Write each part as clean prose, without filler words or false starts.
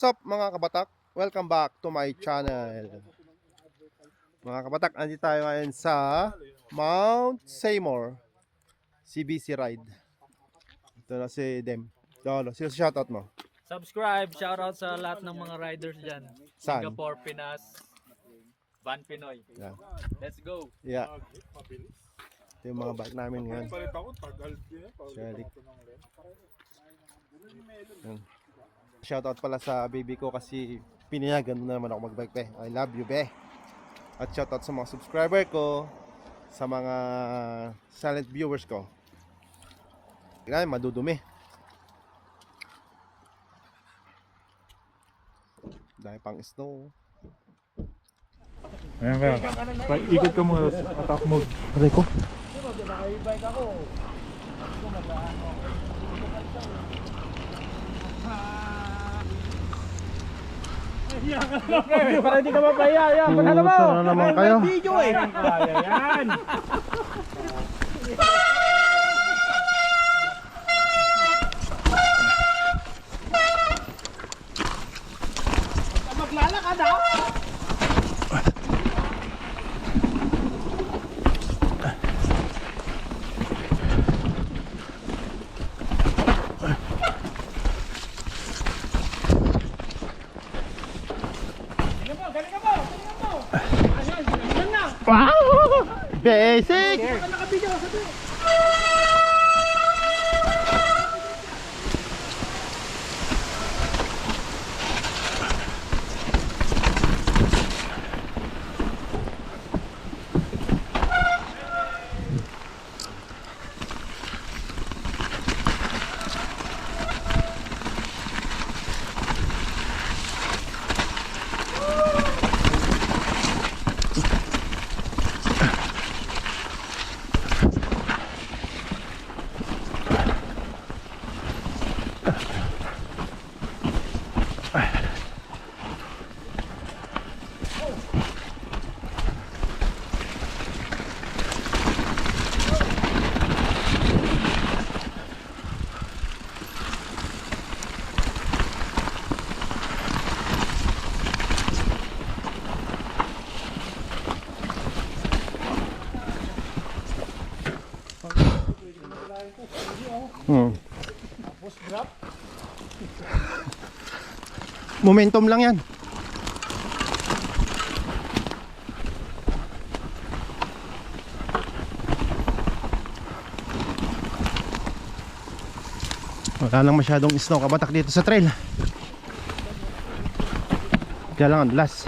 What's up mga kabatak? Welcome back to my channel. Mga kabatak, andito tayo ngayon sa Mount Seymour CBC Ride. Ito na si Dem. Dolo, sino shoutout mo? Subscribe, shoutout sa lahat ng mga riders dyan. Saan? Singapore, Pinas, Van Pinoy. Yeah. Let's go! Yeah. Ito yung mga bike namin ngayon. Shalik. Shoutout pala sa baby ko kasi pinayagan mo na naman ako magbike be. I love you be. At shoutout sa mga subscriber ko, sa mga silent viewers ko. Tingnan, madudumi. Dahil pang snow. Ayan ka. Ikot ka muna sa attack mode. Aray ko. Para hindi ka mapaya, yan. Panalo mo! Puta na naman kayo. Video eh! Kaya yan! Maglalakad ah! Wow! Basic! Momentum lang yan. Wala nang masyadong snow kabatak dito sa trail. Kaya lang ang dulas.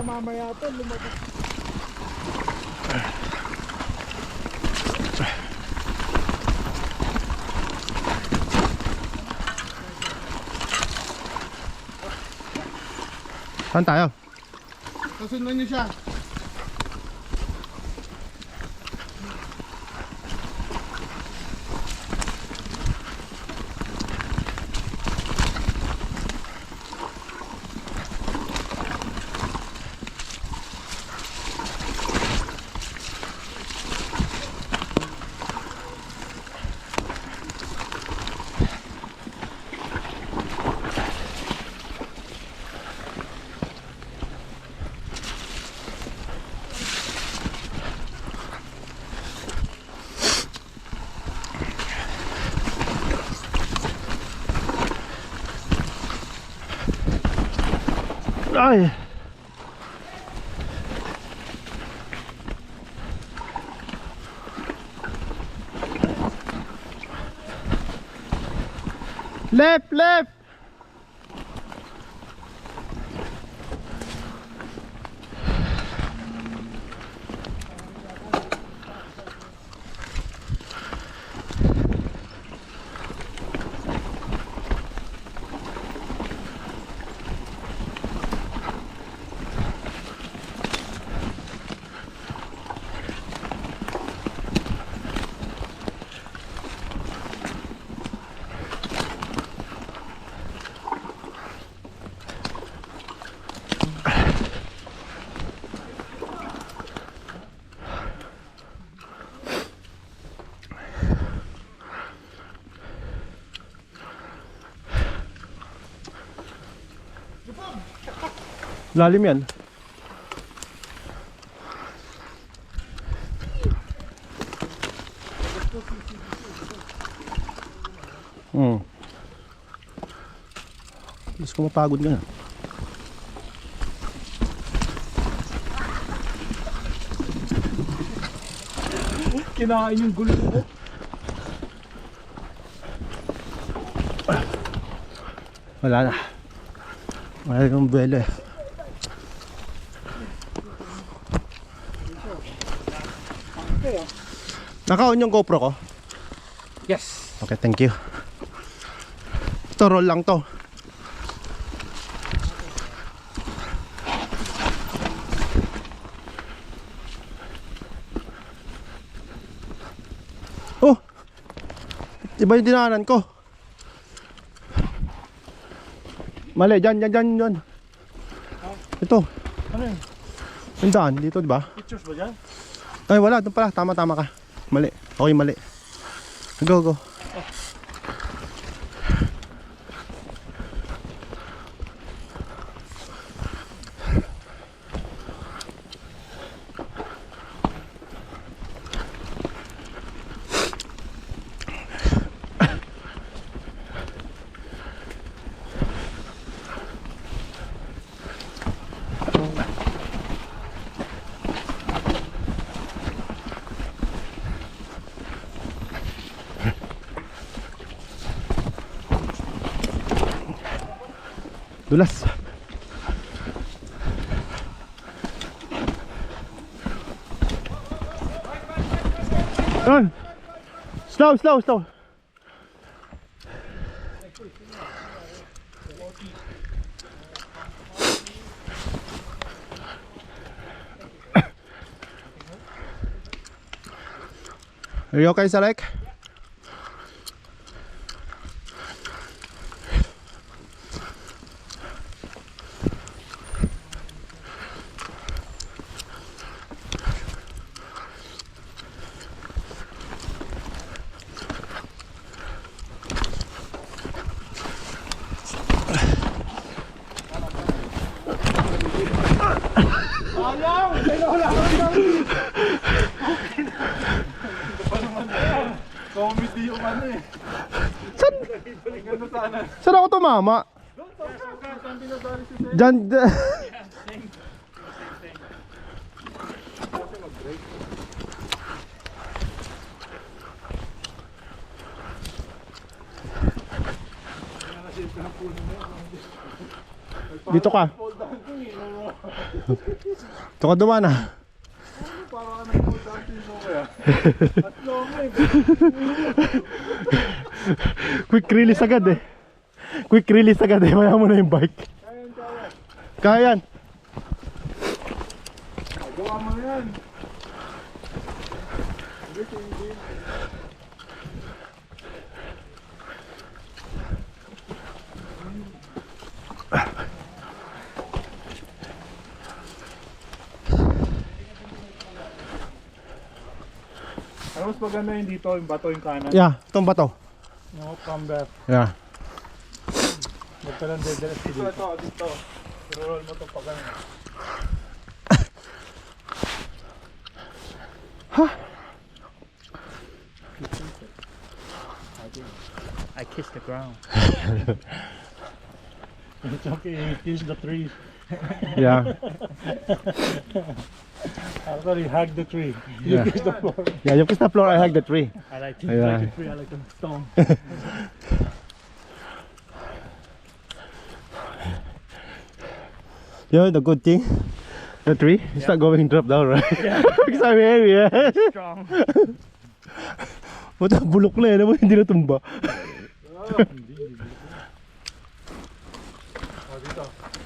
Mamaya to, lumabas. Saan tayo? Kasundan niyo siya. Ay! Left, left! Lalim yan. Mas kumapagod nga. Kinain yung gulo ko. Wala na. Wala nang buwelo eh. Naka-on yung GoPro ko? Yes. Okay, thank you. Ito, roll lang to. Oh! Iba yung dinaanan ko. Mali, dyan. Ito. Ano yun? Yung daan, dito diba? Pictures ba dyan? Ay, wala, doon pala. Tama ka. Mali. Okay, mali. Go. Dulas. Run. Slow. Are you okay, Salek? Comedy yung ano eh. Saan ako tumama? Diyan. Dito ka. Dito ka dumaan ah. Quick release agad eh. Maya mo na yung bike. Kaya yan. Gawa mo yan. Ano mas maganda yung dito, yung bato yung kanan? Yeah, itong bato. No, come back. Yeah. Huwag ka lang dedelas dito. Dito. Roll mo ito pa ganun. I kissed the ground. It's okay, you kiss the tree. Yeah. Actually, hug the tree. Yeah. You kiss the floor. Yeah, you kiss the floor, I hug the tree. I like to Yeah. like the tree, I like the stone. You know the good thing? The tree is not going to drop down, right? Yeah. Because I'm heavy, yeah. Strong. Buta, bulok na yan, hindi na tumba.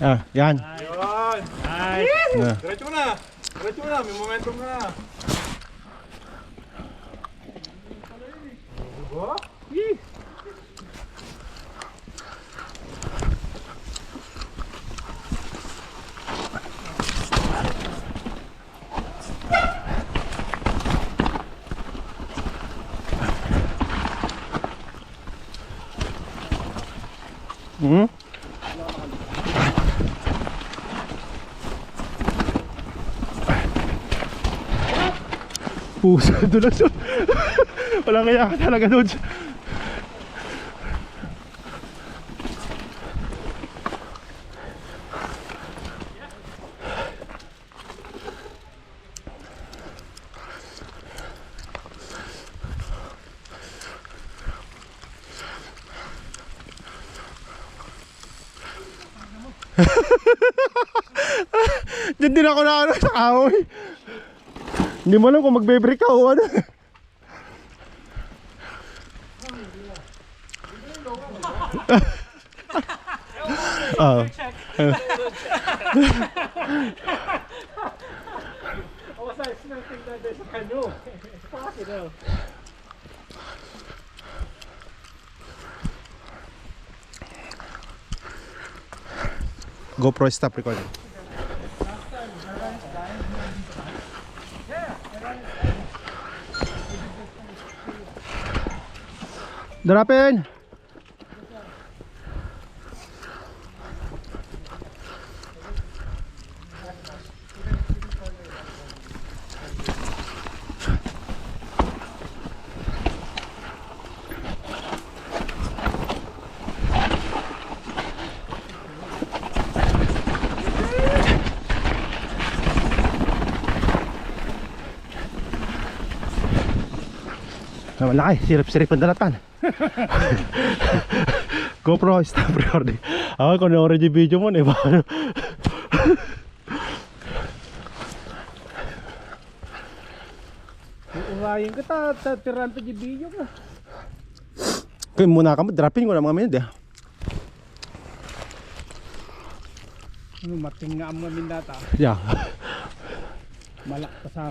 Ah, yan. Yun! Nice! Yeah. Diretso mo na! May momentum na! Diba? Yee! Puso doon. Walang kaya ka talaga doon. Diyan din ako na ano sa kahoy. Hindi mo alam kung magbe-break ka o ano. Oo. Ako sa snorkeling na sa kano. Bakit daw? GoPro stop recording. Darapin. Malaki, sirip-sirip ang dalatan. GoPro stop recording. Ako kung na-orange yung video mo, eh paano? Urayin ka tiran pa di video ka. Kaya muna ka mo, dropping ko na mga minute. Mating nga ang mga mindata. Yeah. Malak pa sa